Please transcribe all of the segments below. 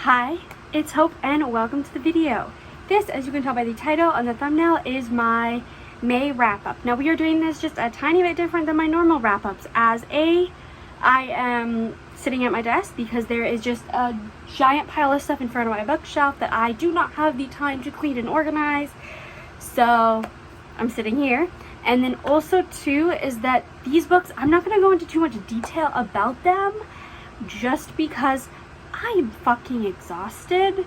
Hi, it's Hope and welcome to the video. This, as you can tell by the title and the thumbnail, is my May wrap-up. Now we are doing this just a tiny bit different than my normal wrap-ups, as I am sitting at my desk because there is just a giant pile of stuff in front of my bookshelf that I do not have the time to clean and organize. So I'm sitting here. And then also too is that these books, I'm not going to go into too much detail about them just because I am fucking exhausted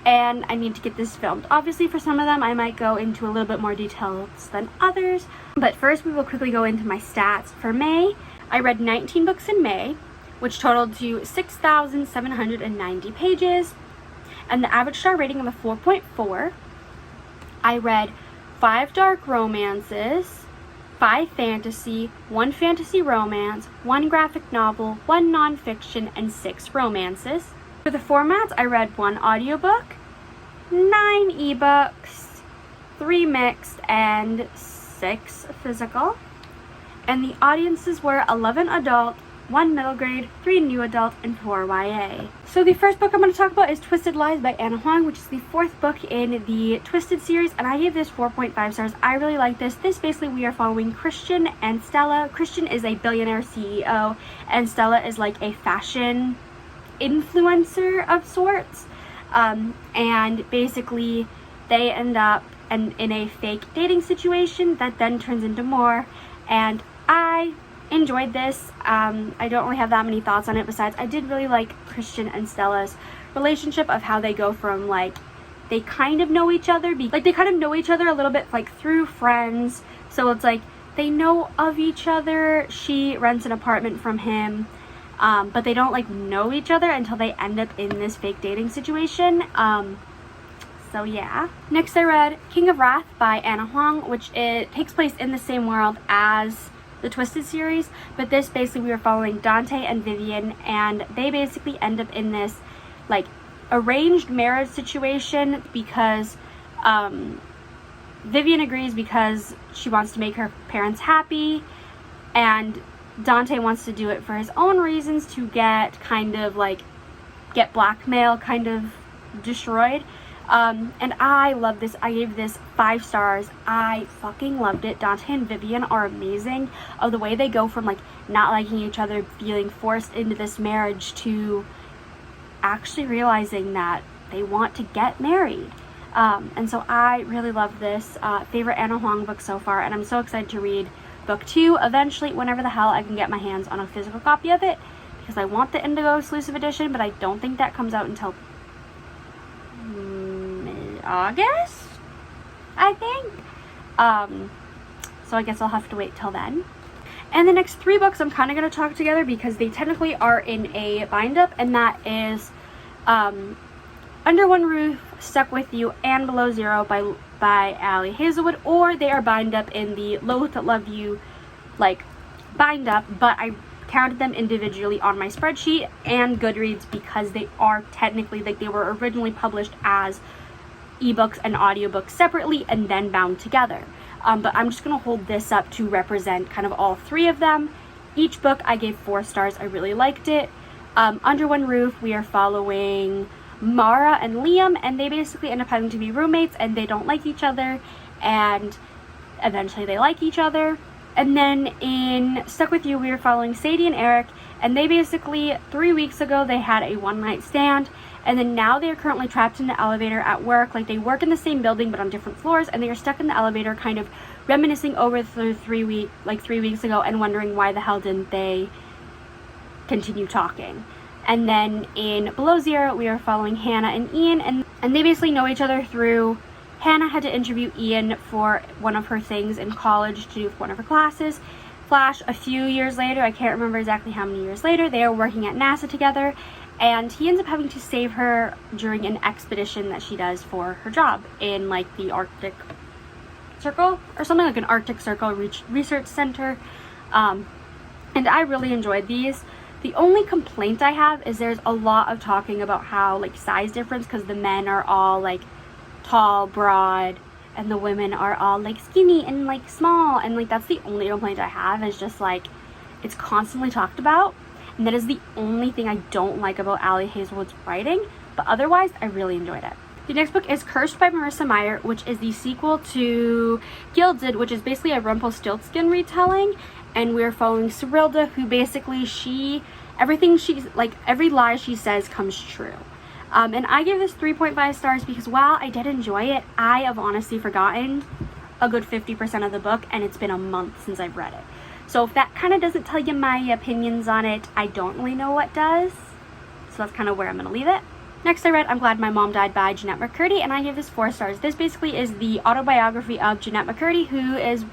and I need to get this filmed. Obviously for some of them I might go into a little bit more details than others, but first we will quickly go into my stats. For May, I read 19 books in May, which totaled to 6,790 pages, and the average star rating of a 4.4. I read 5 dark romances, 5 fantasy, 1 fantasy romance, 1 graphic novel, 1 nonfiction, and 6 romances. For the formats, I read 1 audiobook, 9 ebooks, 3 mixed, and 6 physical. And the audiences were 11 adult, 1 middle grade, 3 new adult, and 4 YA. So the first book I'm going to talk about is Twisted Lies by Ana Huang, which is the 4th book in the Twisted series, and I gave this 4.5 stars. I really like this. Basically, we are following Christian and Stella. Christian is a billionaire CEO, and Stella is like a fashion influencer of sorts. And basically, they end up in a fake dating situation that then turns into more, and I enjoyed this. I don't really have that many thoughts on it, besides I did really like Christian and Stella's relationship, of how they go from like they kind of know each other, they kind of know each other a little bit like through friends, so it's like they know of each other. She rents an apartment from him, but they don't like know each other until they end up in this fake dating situation. So yeah. Next I read King of Wrath by Ana Huang, which it takes place in the same world as the Twisted series, but this basically we were following Dante and Vivian, and they basically end up in this like arranged marriage situation because Vivian agrees because she wants to make her parents happy, and Dante wants to do it for his own reasons, to get blackmail kind of destroyed. And I love this. I gave this 5 stars. I fucking loved it. Dante and Vivian are amazing. Of the way they go from like not liking each other, feeling forced into this marriage, to actually realizing that they want to get married. And so I really love this. Favorite Ana Huang book so far, and I'm so excited to read book 2 eventually, whenever the hell I can get my hands on a physical copy of it, because I want the Indigo exclusive edition, but I don't think that comes out until August, I think. So I guess I'll have to wait till then. And the next 3 books I'm kind of going to talk together because they technically are in a bind up, and that is Under One Roof, Stuck With You, and Below Zero by Ali Hazelwood, or they are bind up in the Loathe to Love You like bind up, but I counted them individually on my spreadsheet and Goodreads because they are technically, like, they were originally published as ebooks and audiobooks separately and then bound together. But I'm just going to hold this up to represent kind of all 3 of them. Each book I gave 4 stars. I really liked it. Under One Roof, we are following Mara and Liam, and they basically end up having to be roommates, and they don't like each other, and eventually they like each other. And then in Stuck With You, we are following Sadie and Eric, and they basically 3 weeks ago they had a one-night stand, and then now they are currently trapped in the elevator at work. Like, they work in the same building but on different floors, and they are stuck in the elevator kind of reminiscing over the 3 weeks ago and wondering why the hell didn't they continue talking. And then in Below Zero, we are following Hannah and Ian, and they basically know each other through Hannah had to interview Ian for one of her things in college to do with one of her classes. Flash, a few years later, I can't remember exactly how many years later, they are working at NASA together, and he ends up having to save her during an expedition that she does for her job in like the Arctic Circle or something, like an Arctic Circle research center. And I really enjoyed these. The only complaint I have is there's a lot of talking about how like size difference, because the men are all like tall, broad, and the women are all like skinny and like small, and like that's the only complaint I have, is just like it's constantly talked about, and that is the only thing I don't like about Ali Hazelwood's writing. but otherwise I really enjoyed it. The next book is Cursed by Marissa Meyer, which is the sequel to Gilded, which is basically a Rumpelstiltskin retelling, and we're following Serilda, who basically every lie she says comes true. And I give this 3.5 stars because while I did enjoy it, I have honestly forgotten a good 50% of the book, and it's been a month since I've read it. So if that kind of doesn't tell you my opinions on it, I don't really know what does. So that's kind of where I'm going to leave it. Next I read I'm Glad My Mom Died by Jennette McCurdy, and I give this 4 stars. This basically is the autobiography of Jennette McCurdy, who is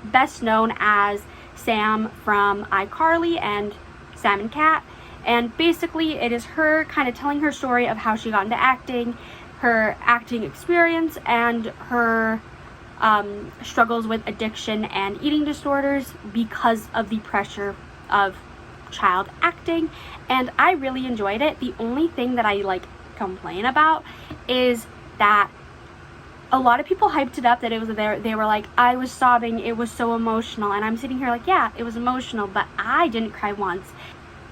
best known as Sam from iCarly and Sam and Cat. And basically it is her kind of telling her story of how she got into acting, her acting experience, and her struggles with addiction and eating disorders because of the pressure of child acting. And I really enjoyed it. The only thing that I complain about is that a lot of people hyped it up, that it was there. They were like, I was sobbing, it was so emotional, and I'm sitting here like, yeah, it was emotional, but I didn't cry once.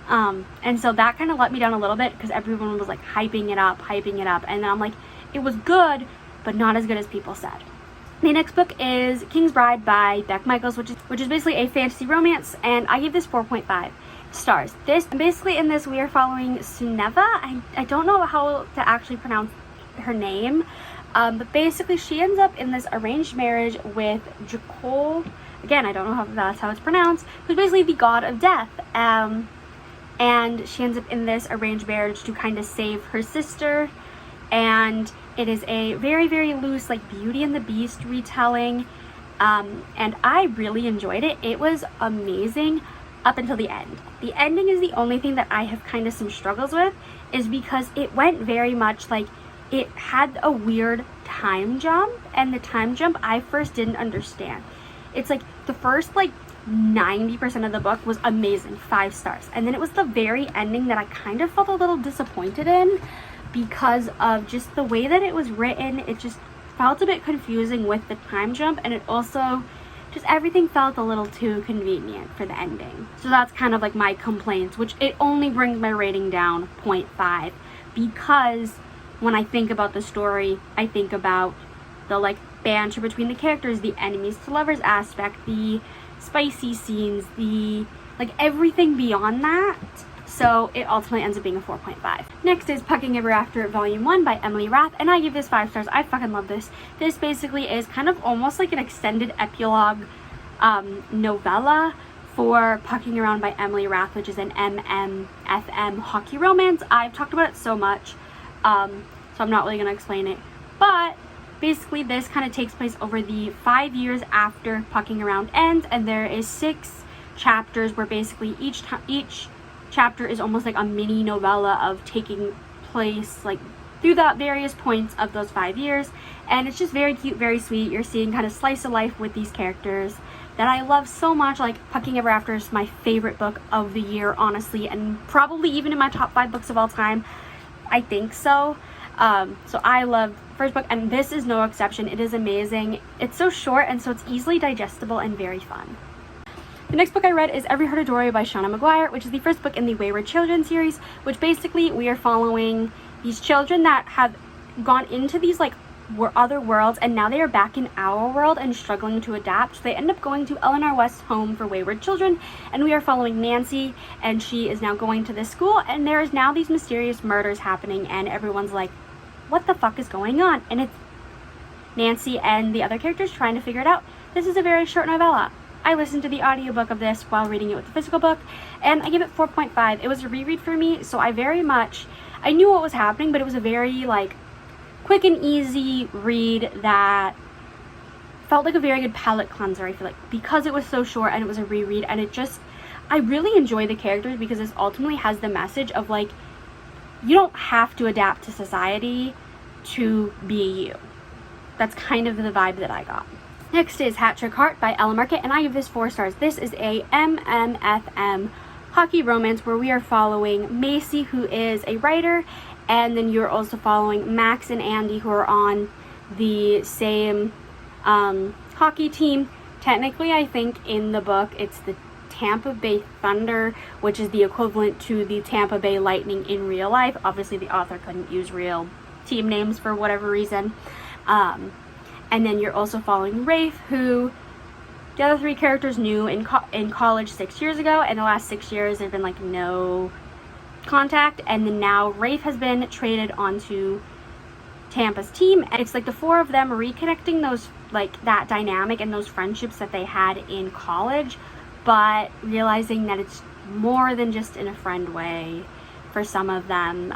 And so that kind of let me down a little bit because everyone was hyping it up, and then I'm like, it was good, but not as good as people said. The next book is King's Bride by Beck Michaels, which is basically a fantasy romance, and I give this 4.5 stars. Basically in this we are following Suneva. I don't know how to actually pronounce her name, but basically she ends up in this arranged marriage with Jakol. Again, I don't know if that's how it's pronounced, who's basically the god of death. And she ends up in this arranged marriage to kind of save her sister, and it is a very, very loose Beauty and the Beast retelling, and I really enjoyed it. It was amazing up until the end. The ending is the only thing that I have kind of some struggles with, is because it went very much it had a weird time jump, and the time jump I first didn't understand. It's the first 90% of the book was amazing, 5 stars, and then it was the very ending that I kind of felt a little disappointed in because of just the way that it was written. It just felt a bit confusing with the time jump, and it also just everything felt a little too convenient for the ending. So that's kind of my complaints, which it only brings my rating down 0.5, because when I think about the story, I think about the banter between the characters, the enemies to lovers aspect, the spicy scenes, the everything beyond that. So it ultimately ends up being a 4.5. Next is Pucking Ever After Volume 1 by Emily Rath, and I give this 5 stars. I fucking love this. This basically is kind of almost like an extended epilogue novella for Pucking Around by Emily Rath, which is an MMFM hockey romance. I've talked about it so much, so I'm not really going to explain it. But basically this kind of takes place over the 5 years after Pucking Around ends, and there is 6 chapters where basically each chapter is almost like a mini novella of taking place through the various points of those 5 years, and it's just very cute, very sweet. You're seeing kind of slice of life with these characters that I love so much. Pucking Ever After is my favorite book of the year, honestly, and probably even in my top 5 books of all time. I think so. So I love first book, and this is no exception. It is amazing. It's so short, and so it's easily digestible and very fun. The next book I read is Every Heart a Dory by Shauna Maguire, which is the first book in the Wayward Children series, which basically we are following these children that have gone into these other worlds, and now they are back in our world and struggling to adapt. So they end up going to Eleanor West's home for wayward children, and we are following Nancy, and she is now going to this school, and there is now these mysterious murders happening, and everyone's like, what the fuck is going on? And it's Nancy and the other characters trying to figure it out. This is a very short novella. I listened to the audiobook of this while reading it with the physical book, and I give it 4.5. It was a reread for me, so I knew what was happening, but it was a very quick and easy read that felt like a very good palate cleanser, I feel because it was so short and it was a reread, and I really enjoy the characters because this ultimately has the message of you don't have to adapt to society to be you. That's kind of the vibe that I got. Next is Hat Trick Heart by Ella Market, and I give this 4 stars. This is a MMFM hockey romance where we are following Macy, who is a writer, and then you're also following Max and Andy, who are on the same hockey team. Technically, I think in the book it's the Tampa Bay Thunder, which is the equivalent to the Tampa Bay Lightning in real life. Obviously, the author couldn't use real team names for whatever reason. And then you're also following Rafe, who the other three characters knew in college 6 years ago, and the last 6 years there's been like no contact, and then now Rafe has been traded onto Tampa's team, and it's like the four of them reconnecting those, like, that dynamic and those friendships that they had in college, but realizing that it's more than just in a friend way for some of them.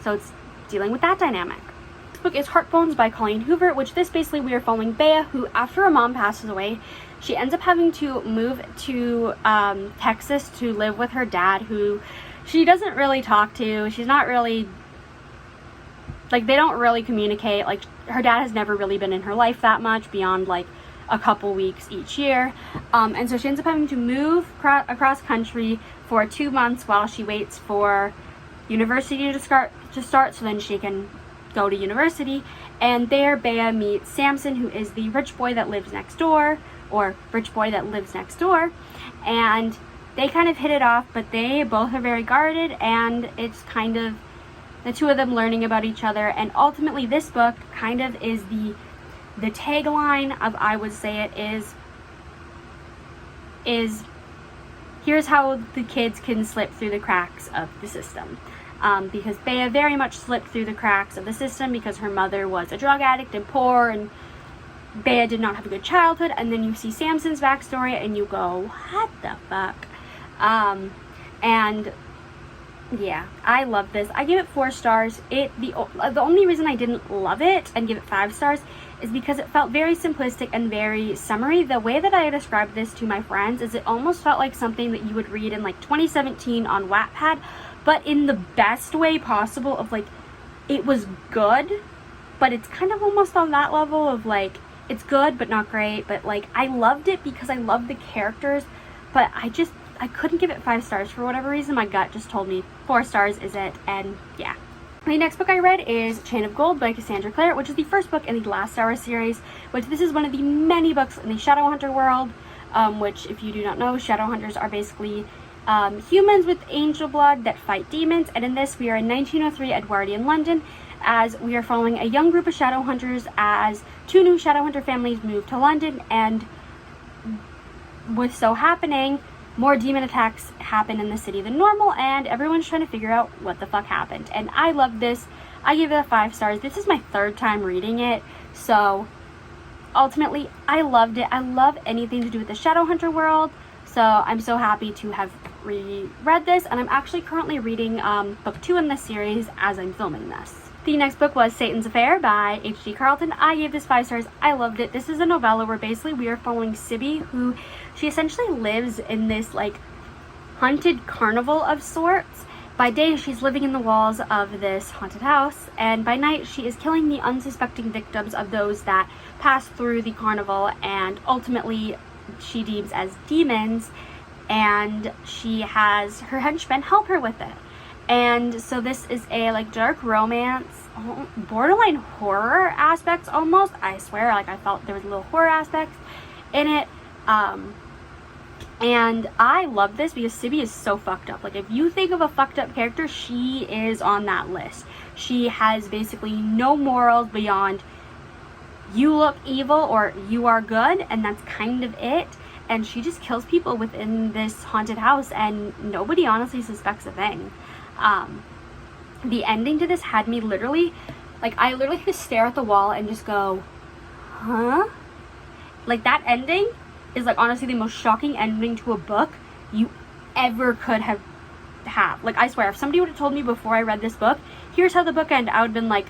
So it's dealing with that dynamic. This book is Heartbones by Colleen Hoover, which this basically we are following Bea, who after her mom passes away, she ends up having to move to Texas to live with her dad, who she doesn't really talk to. She's not really, like, they don't really communicate. Like, her dad has never really been in her life that much beyond like a couple weeks each year. And so she ends up having to move across country for 2 months while she waits for university to start so then she can go to university. And there Bea meets Samson, who is the rich boy that lives next door, and they kind of hit it off, but they both are very guarded, and it's kind of the two of them learning about each other. And ultimately this book kind of is the tagline of, I would say it is here's how the kids can slip through the cracks of the system. Because Bea very much slipped through the cracks of the system because her mother was a drug addict and poor, and Bea did not have a good childhood. And then you see Samson's backstory and you go, what the fuck? And yeah, I love this. I give it 4 stars. The only reason I didn't love it and give it 5 stars is because it felt very simplistic and very summary. The way that I described this to my friends is it almost felt like something that you would read in like 2017 on Wattpad, but in the best way possible of like, it was good, but it's kind of almost on that level of like, it's good but not great. But like, I loved it because I loved the characters, but I couldn't give it 5 stars for whatever reason. My gut just told me 4 stars is it, and yeah. The next book I read is Chain of Gold by Cassandra Clare, which is the first book in the Last Hour series, which this is one of the many books in the Shadowhunter world, which, if you do not know, Shadowhunters are basically humans with angel blood that fight demons. And in this, we are in 1903 Edwardian London, as we are following a young group of Shadowhunters as 2 new Shadowhunter families move to London, and with so happening, more demon attacks happen in the city than normal, and everyone's trying to figure out what the fuck happened. And I love this. I give it 5 stars. This is my 3rd time reading it, so ultimately I loved it. I love anything to do with the Shadowhunter world, so I'm so happy to have reread this, and I'm actually currently reading book 2 in this series as I'm filming this. The next book was Satan's Affair by H.G. Carlton. I gave this 5 stars. I loved it. This is a novella where basically we are following Sibby, who she essentially lives in this like haunted carnival of sorts. By day, she's living in the walls of this haunted house, and by night she is killing the unsuspecting victims of those that pass through the carnival, and ultimately she deems as demons, and she has her henchmen help her with it. And so this is a like dark romance, borderline horror aspects almost. I swear, like I felt there was a little horror aspects in it. And I love this because Sibby is so fucked up. Like, if you think of a fucked up character, she is on that list. She has basically no morals beyond you look evil or you are good, and that's kind of it. And she just kills people within this haunted house, and nobody honestly suspects a thing. The ending to this had me literally, like, I literally had to stare at the wall and just go, huh? Like, that ending is, like, honestly the most shocking ending to a book you ever could have. Like, I swear, if somebody would have told me before I read this book, here's how the book ends, I would have been like,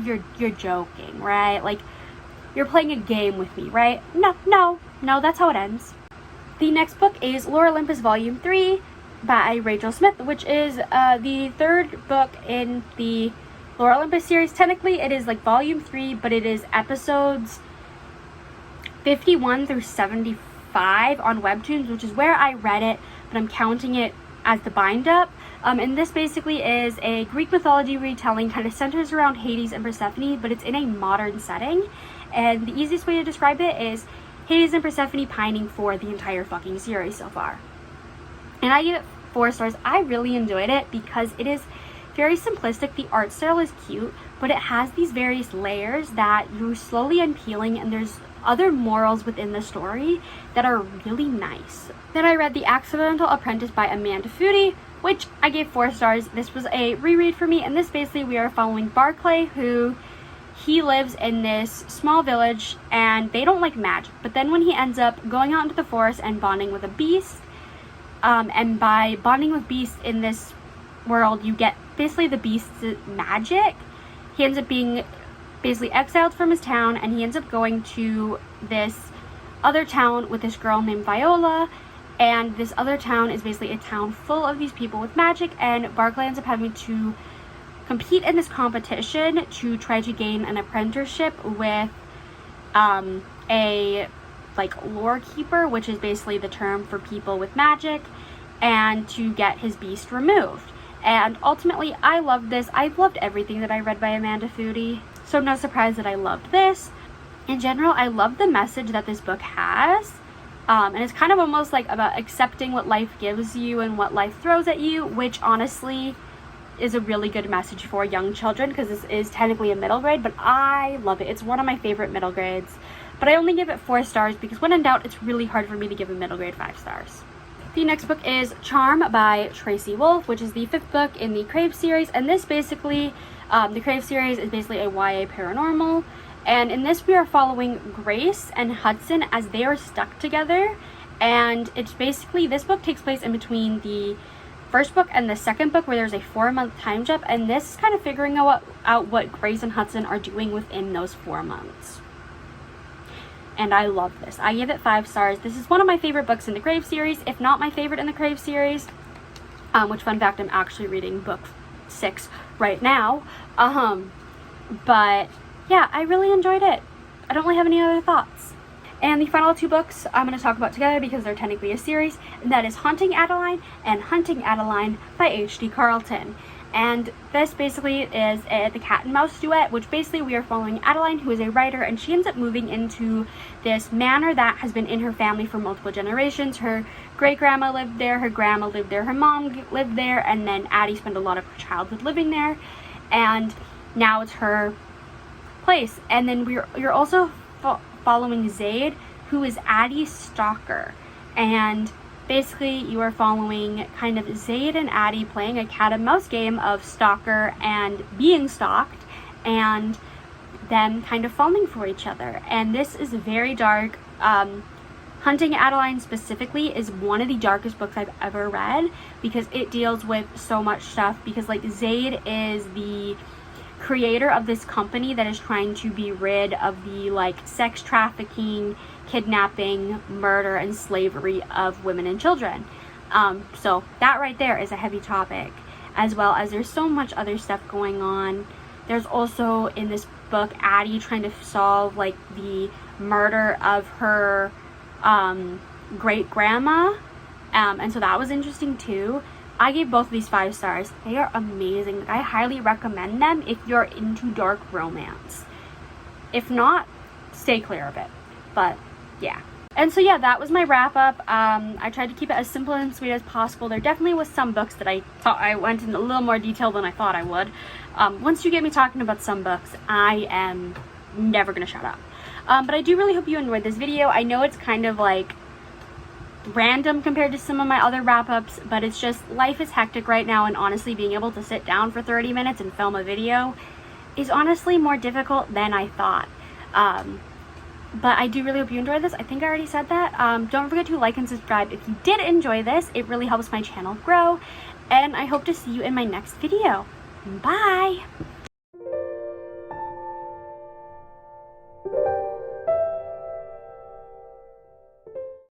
you're joking, right? Like, you're playing a game with me, right? No, that's how it ends. The next book is Lore Olympus Volume 3 by Rachel Smith, which is the 3rd book in the Lore Olympus series. Technically, it is like Volume 3, but it is episodes 51 through 75 on Webtoons, which is where I read it, but I'm counting it as the bind-up. And this basically is a Greek mythology retelling, kind of centers around Hades and Persephone, but it's in a modern setting. And the easiest way to describe it is Hades and Persephone pining for the entire fucking series so far. And I give it 4 stars. I really enjoyed it because it is very simplistic. The art style is cute, but it has these various layers that you're slowly unpeeling, and there's other morals within the story that are really nice. Then I read The Accidental Apprentice by Amanda Foody, which I gave 4 stars. This was a reread for me, and this basically we are following Barclay, who he lives in this small village and they don't like magic, but then when he ends up going out into the forest and bonding with a beast, and by bonding with beasts in this world you get basically the beast's magic, he ends up being basically exiled from his town, and he ends up going to this other town with this girl named Viola, and this other town is basically a town full of these people with magic, and Barclay ends up having to compete in this competition to try to gain an apprenticeship with a like lore keeper, which is basically the term for people with magic, and to get his beast removed. And ultimately I loved this. I've loved everything that I read by Amanda Foody, so no surprise that I loved this. In general, I love the message that this book has, and it's kind of almost like about accepting what life gives you and what life throws at you, which honestly is a really good message for young children because this is technically a middle grade, but I love it. It's one of my favorite middle grades, but I only give it 4 stars because when in doubt, it's really hard for me to give a middle grade 5 stars. The next book is Charm by Tracy Wolff, which is the 5th book in the Crave series, and this basically, the Crave series is basically a YA paranormal, and in this we are following Grace and Hudson as they are stuck together, and it's basically, this book takes place in between the first book and the second book where there's a 4-month time jump, and this is kind of figuring out what Grace and Hudson are doing within those 4 months. And I love this. I give it 5 stars. This is one of my favorite books in the Crave series, if not my favorite in the Crave series, which, fun fact, I'm actually reading book 6 right now. But yeah, I really enjoyed it. I don't really have any other thoughts. And the final 2 books I'm going to talk about together because they're technically a series, and that is Haunting Adeline and Hunting Adeline by H.D. Carlton. And this basically is the cat and mouse duet, which basically we are following Adeline, who is a writer, and she ends up moving into this manor that has been in her family for multiple generations. Her great-grandma lived there, her grandma lived there, her mom lived there, and then Addie spent a lot of her childhood living there, and now it's her place. And then you're also following Zaid, who is Addie's stalker, and basically you are following kind of Zaid and Addie playing a cat and mouse game of stalker and being stalked, and them kind of falling for each other. And this is very dark. Hunting Adeline specifically is one of the darkest books I've ever read because it deals with so much stuff, because like Zaid is the creator of this company that is trying to be rid of the like sex trafficking, kidnapping, murder, and slavery of women and children. So that right there is a heavy topic, as well as there's so much other stuff going on. There's also in this book Addie trying to solve like the murder of her great grandma, and so that was interesting too. I gave both of these 5 stars. They are amazing. I highly recommend them if you're into dark romance. If not, stay clear of it. But yeah. And so yeah, that was my wrap up. I tried to keep it as simple and sweet as possible. There definitely was some books that I thought I went into a little more detail than I thought I would. Once you get me talking about some books, I am never gonna shut up. But I do really hope you enjoyed this video. I know it's kind of like random compared to some of my other wrap-ups, but it's just life is hectic right now, and honestly being able to sit down for 30 minutes and film a video is honestly more difficult than I thought. But I do really hope you enjoyed this. I think I already said that. Don't forget to like and subscribe if you did enjoy this. It really helps my channel grow, and I hope to see you in my next video. Bye!